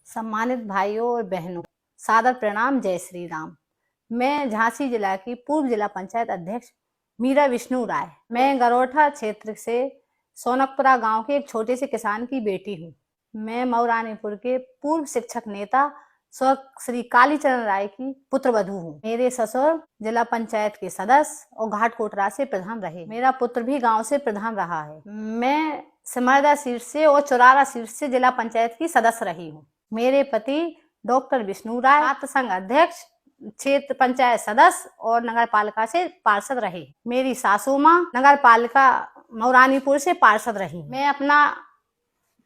सम्मानित भाइयों और बहनों, सादर प्रणाम। जय श्री राम। मैं झांसी जिला की पूर्व जिला पंचायत अध्यक्ष मीरा विष्णु राय। मैं गरोठा क्षेत्र से सोनकपुरा गांव के एक छोटे से किसान की बेटी हूँ। मैं मऊरानीपुर के पूर्व शिक्षक नेता श्री कालीचरण राय की पुत्र वधू हूँ। मेरे ससुर जिला पंचायत के सदस्य और घाटकोटरा से प्रधान रहे। मेरा पुत्र भी गांव से प्रधान रहा है। मैं सिमरदा सीट से और चुरारा सीट से जिला पंचायत की सदस्य रही हूँ। मेरे पति डॉक्टर विष्णु राय छात्र संघ अध्यक्ष, क्षेत्र पंचायत सदस्य और नगर पालिका से पार्षद रहे। मेरी सासू माँ नगर पालिका मऊरानीपुर से पार्षद रही। मैं अपना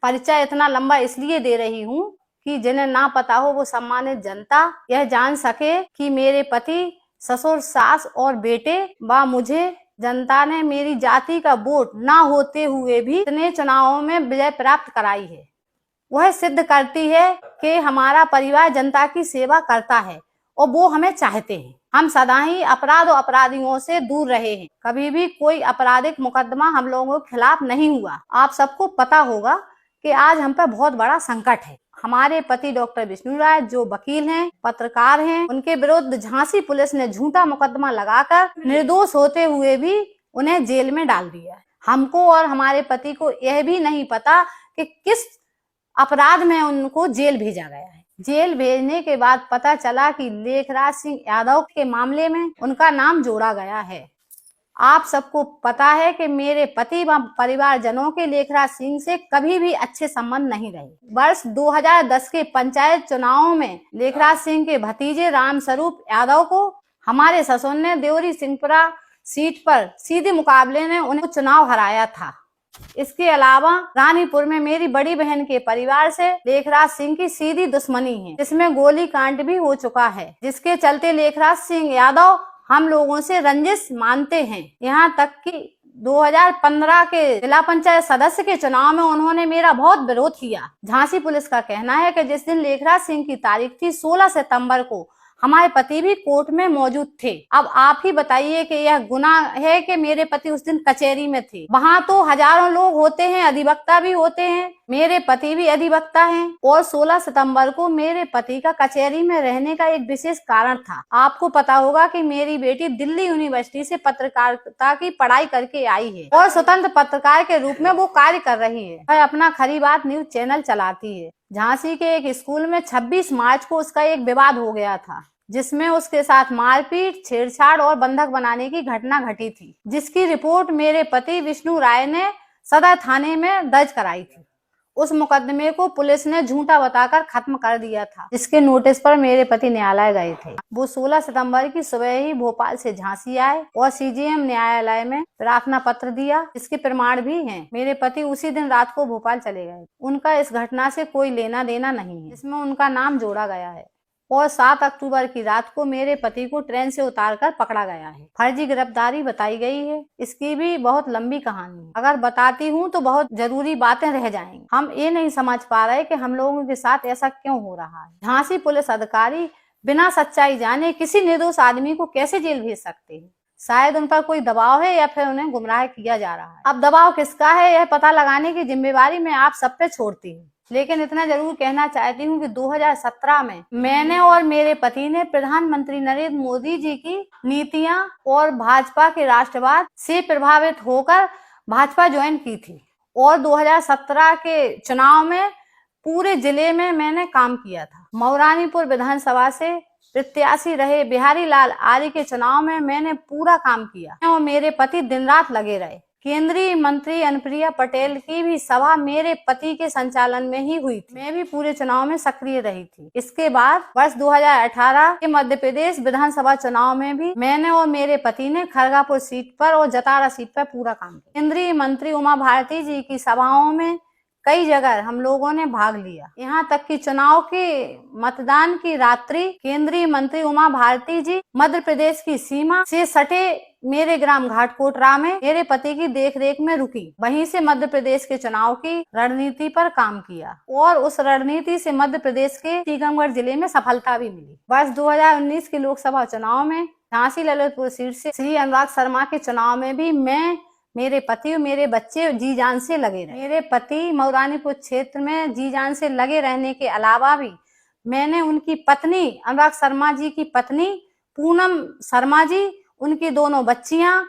परिचय इतना लंबा इसलिए दे रही हूँ कि जिन्हें ना पता हो वो सम्मानित जनता यह जान सके कि मेरे पति, ससुर, सास और बेटे व मुझे जनता ने मेरी जाति का वोट ना होते हुए भी इतने चुनावों में विजय प्राप्त कराई है। वह सिद्ध करती है कि हमारा परिवार जनता की सेवा करता है और वो हमें चाहते हैं। हम सदा ही अपराध और अपराधियों से दूर रहे हैं। कभी भी कोई आपराधिक मुकदमा हम लोगों के खिलाफ नहीं हुआ। आप सबको पता होगा कि आज हम पर बहुत बड़ा संकट है। हमारे पति डॉक्टर विष्णु राय जो वकील हैं, पत्रकार हैं, उनके विरुद्ध झांसी पुलिस ने झूठा मुकदमा लगाकर निर्दोष होते हुए भी उन्हें जेल में डाल दिया। हमको और हमारे पति को यह भी नहीं पता कि किस अपराध में उनको जेल भेजा गया है। जेल भेजने के बाद पता चला कि लेखराज सिंह यादव के मामले में उनका नाम जोड़ा गया है। आप सबको पता है कि मेरे पति व परिवारजनों के लेखराज सिंह से कभी भी अच्छे संबंध नहीं रहे। वर्ष 2010 के पंचायत चुनावों में लेखराज सिंह के भतीजे रामस्वरूप यादव को हमारे ससुर ने देवरी सिंहपुरा सीट पर सीधे मुकाबले में उन्हें चुनाव हराया था। इसके अलावा रानीपुर में मेरी बड़ी बहन के परिवार से लेखराज सिंह की सीधी दुश्मनी है, जिसमें गोली कांड भी हो चुका है, जिसके चलते लेखराज सिंह यादव हम लोगों से रंजिश मानते हैं। यहाँ तक कि 2015 के जिला पंचायत सदस्य के चुनाव में उन्होंने मेरा बहुत विरोध किया। झांसी पुलिस का कहना है कि जिस दिन लेखराज सिंह की तारीख थी 16 सितंबर को हमारे पति भी कोर्ट में मौजूद थे। अब आप ही बताइए कि यह गुनाह है कि मेरे पति उस दिन कचहरी में थे। वहाँ तो हजारों लोग होते हैं, अधिवक्ता भी होते हैं, मेरे पति भी अधिवक्ता हैं और 16 सितंबर को मेरे पति का कचहरी में रहने का एक विशेष कारण था। आपको पता होगा कि मेरी बेटी दिल्ली यूनिवर्सिटी से पत्रकारिता की पढ़ाई करके आई है और स्वतंत्र पत्रकार के रूप में वो कार्य कर रही है। वह अपना खरी बात न्यूज चैनल चलाती है। झांसी के एक स्कूल में 26 मार्च को उसका एक विवाद हो गया था, जिसमें उसके साथ मारपीट, छेड़छाड़ और बंधक बनाने की घटना घटी थी, जिसकी रिपोर्ट मेरे पति विष्णु राय ने सदर थाने में दर्ज कराई थी। उस मुकदमे को पुलिस ने झूठा बताकर खत्म कर दिया था, जिसके नोटिस पर मेरे पति न्यायालय गए थे। वो 16 सितंबर की सुबह ही भोपाल से झांसी आए और सीजेएम न्यायालय में प्रार्थना पत्र दिया, जिसके प्रमाण भी हैं। मेरे पति उसी दिन रात को भोपाल चले गए। उनका इस घटना से कोई लेना देना नहीं है, इसमें उनका नाम जोड़ा गया है। और 7 अक्टूबर की रात को मेरे पति को ट्रेन से उतारकर पकड़ा गया है। फर्जी गिरफ्तारी बताई गई है। इसकी भी बहुत लंबी कहानी है, अगर बताती हूँ तो बहुत जरूरी बातें रह जाएंगी। हम ये नहीं समझ पा रहे कि हम लोगों के साथ ऐसा क्यों हो रहा है। झांसी पुलिस अधिकारी बिना सच्चाई जाने किसी निर्दोष आदमी को कैसे जेल भेज सकते हैं। शायद उन पर कोई दबाव है या फिर उन्हें गुमराह किया जा रहा है। अब दबाव किसका है यह पता लगाने की जिम्मेवारी मैं आप सब पे छोड़ती हूँ, लेकिन इतना जरूर कहना चाहती हूँ कि 2017 में मैंने और मेरे पति ने प्रधानमंत्री नरेंद्र मोदी जी की नीतियां और भाजपा के राष्ट्रवाद से प्रभावित होकर भाजपा ज्वाइन की थी और 2017 के चुनाव में पूरे जिले में मैंने काम किया था। मऊरानीपुर विधानसभा से प्रत्याशी रहे बिहारी लाल आर्य के चुनाव में मैंने पूरा काम किया और मेरे पति दिन रात लगे रहे। केंद्रीय मंत्री अनुप्रिया पटेल की भी सभा मेरे पति के संचालन में ही हुई थी। मैं भी पूरे चुनाव में सक्रिय रही थी। इसके बाद वर्ष 2018 के मध्य प्रदेश विधानसभा चुनाव में भी मैंने और मेरे पति ने खरगापुर सीट पर और जतारा सीट पर पूरा काम किया। केंद्रीय मंत्री उमा भारती जी की सभाओं में कई जगह हम लोगों ने भाग लिया। यहाँ तक कि चुनाव के मतदान की रात्रि केंद्रीय मंत्री उमा भारती जी मध्य प्रदेश की सीमा से सटे मेरे ग्राम घाटकोटरा में मेरे पति की देखरेख में रुकी। वहीं से मध्य प्रदेश के चुनाव की रणनीति पर काम किया और उस रणनीति से मध्य प्रदेश के टीकमगढ़ जिले में सफलता भी मिली। वर्ष 2019 के लोकसभा चुनाव में झांसी ललितपुर सीट से श्री अनुराग शर्मा के चुनाव में भी मैं मेरे पति और मेरे बच्चे जी जान से लगे रहे। मेरे पति मऊरानीपुर क्षेत्र में जी जान से लगे रहने के अलावा भी मैंने उनकी पत्नी अनुराग शर्मा जी की पत्नी पूनम शर्मा जी, उनकी दोनों बच्चियां,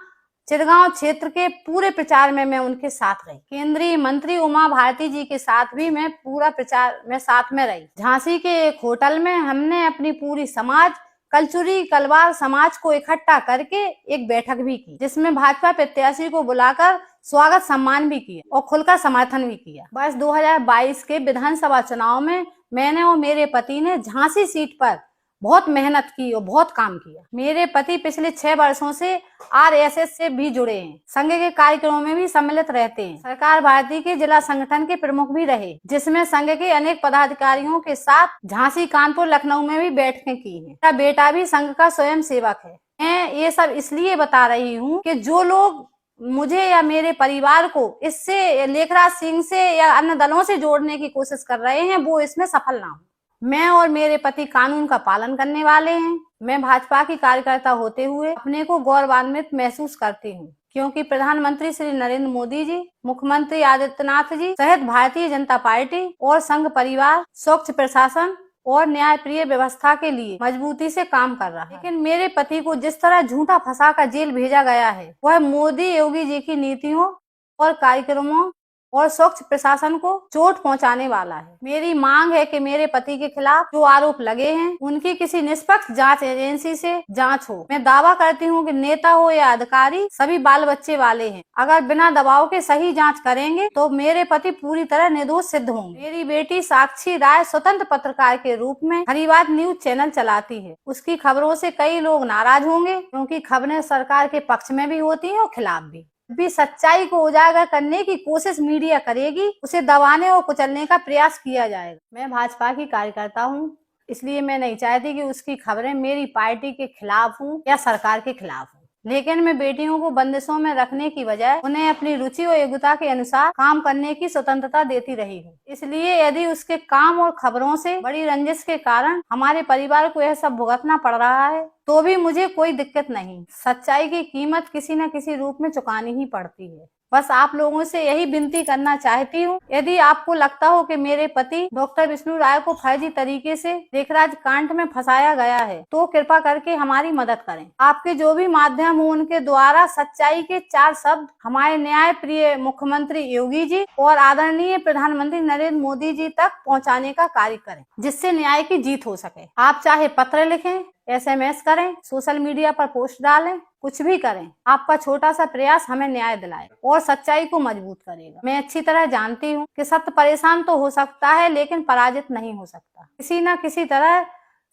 चिरगांव क्षेत्र के पूरे प्रचार में मैं उनके साथ रही। केंद्रीय मंत्री उमा भारती जी के साथ भी मैं पूरा प्रचार में साथ में रही। झांसी के एक होटल में हमने अपनी पूरी समाज कलचुरी कलवार समाज को इकट्ठा करके एक बैठक भी की, जिसमें भाजपा प्रत्याशी को बुलाकर स्वागत सम्मान भी किया और खुलकर समर्थन भी किया। बस 2022 के विधानसभा चुनाव में मैंने और मेरे पति ने झांसी सीट पर बहुत मेहनत की और बहुत काम किया। मेरे पति पिछले 6 वर्षों से आरएसएस से भी जुड़े हैं, संघ के कार्यक्रमों में भी सम्मिलित रहते हैं। सरकार भारती के जिला संगठन के प्रमुख भी रहे, जिसमें संघ के अनेक पदाधिकारियों के साथ झांसी, कानपुर, लखनऊ में भी बैठकें की हैं। मेरा बेटा भी संघ का स्वयं सेवक है। मैं ये सब इसलिए बता रही हूँ कि जो लोग मुझे या मेरे परिवार को इससे लेखराज सिंह से या अन्य दलों से जोड़ने की कोशिश कर रहे हैं, वो इसमें सफल ना हो। मैं और मेरे पति कानून का पालन करने वाले हैं। मैं भाजपा की कार्यकर्ता होते हुए अपने को गौरवान्वित महसूस करती हूँ, क्योंकि प्रधानमंत्री श्री नरेंद्र मोदी जी, मुख्यमंत्री आदित्यनाथ जी सहित भारतीय जनता पार्टी और संघ परिवार स्वच्छ प्रशासन और न्यायप्रिय व्यवस्था के लिए मजबूती से काम कर रहा है। लेकिन मेरे पति को जिस तरह झूठा फंसाकर जेल भेजा गया है, वह मोदी योगी जी की नीतियों और कार्यक्रमों और स्वच्छ प्रशासन को चोट पहुंचाने वाला है। मेरी मांग है कि मेरे पति के खिलाफ जो आरोप लगे हैं, उनकी किसी निष्पक्ष जांच एजेंसी से जांच हो। मैं दावा करती हूं कि नेता हो या अधिकारी, सभी बाल बच्चे वाले हैं। अगर बिना दबाव के सही जांच करेंगे तो मेरे पति पूरी तरह निर्दोष सिद्ध होंगे। मेरी बेटी साक्षी राय स्वतंत्र पत्रकार के रूप में हरिवाद न्यूज चैनल चलाती है। उसकी खबरों से कई लोग नाराज होंगे, क्योंकि खबरें सरकार के पक्ष में भी होती है और खिलाफ भी सच्चाई को उजागर करने की कोशिश मीडिया करेगी, उसे दबाने और कुचलने का प्रयास किया जाएगा। मैं भाजपा की कार्यकर्ता हूँ, इसलिए मैं नहीं चाहती कि उसकी खबरें मेरी पार्टी के खिलाफ हों या सरकार के खिलाफ हों। लेकिन मैं बेटियों को बंदिशों में रखने की बजाय उन्हें अपनी रुचि और योग्यता के अनुसार काम करने की स्वतंत्रता देती रही हूँ। इसलिए यदि उसके काम और खबरों से बड़ी रंजिश के कारण हमारे परिवार को यह सब भुगतना पड़ रहा है, तो भी मुझे कोई दिक्कत नहीं। सच्चाई की कीमत किसी न किसी रूप में चुकानी ही पड़ती है। बस आप लोगों से यही विनती करना चाहती हूँ, यदि आपको लगता हो कि मेरे पति डॉक्टर विष्णु राय को फर्जी तरीके से लेखराज कांड में फंसाया गया है, तो कृपा करके हमारी मदद करें। आपके जो भी माध्यम हो, उनके द्वारा सच्चाई के 4 शब्द हमारे न्याय प्रिय मुख्यमंत्री योगी जी और आदरणीय प्रधानमंत्री नरेंद्र मोदी जी तक पहुँचाने का कार्य करें, जिससे न्याय की जीत हो सके। आप चाहे पत्र लिखें, SMS करें, सोशल मीडिया पर पोस्ट डालें, कुछ भी करें, आपका छोटा सा प्रयास हमें न्याय दिलाए और सच्चाई को मजबूत करेगा। मैं अच्छी तरह जानती हूँ कि सत्य परेशान तो हो सकता है, लेकिन पराजित नहीं हो सकता। किसी न किसी तरह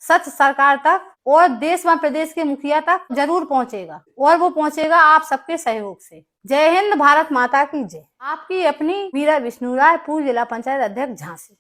सच सरकार तक और देश व प्रदेश के मुखिया तक जरूर पहुँचेगा, और वो पहुँचेगा आप सबके सहयोग से। जय हिंद, भारत माता की जय। आपकी अपनी मीरा विष्णु राय, पूर्व जिला पंचायत अध्यक्ष, झांसी।